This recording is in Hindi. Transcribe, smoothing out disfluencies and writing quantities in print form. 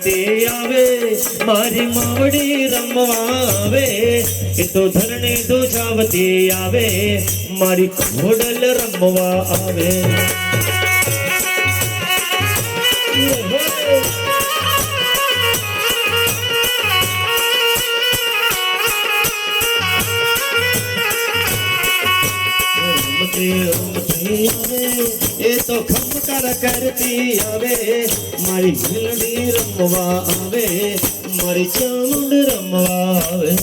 जावती आवे मारी मावड़ी रमवा आवे ए तो धरने तो जावती आवे मारी घोड़ल रमवा आवे ये तो खम करती आवे मारी झिलड़ी रमवा आवे मारी चामुंड रमवा आवे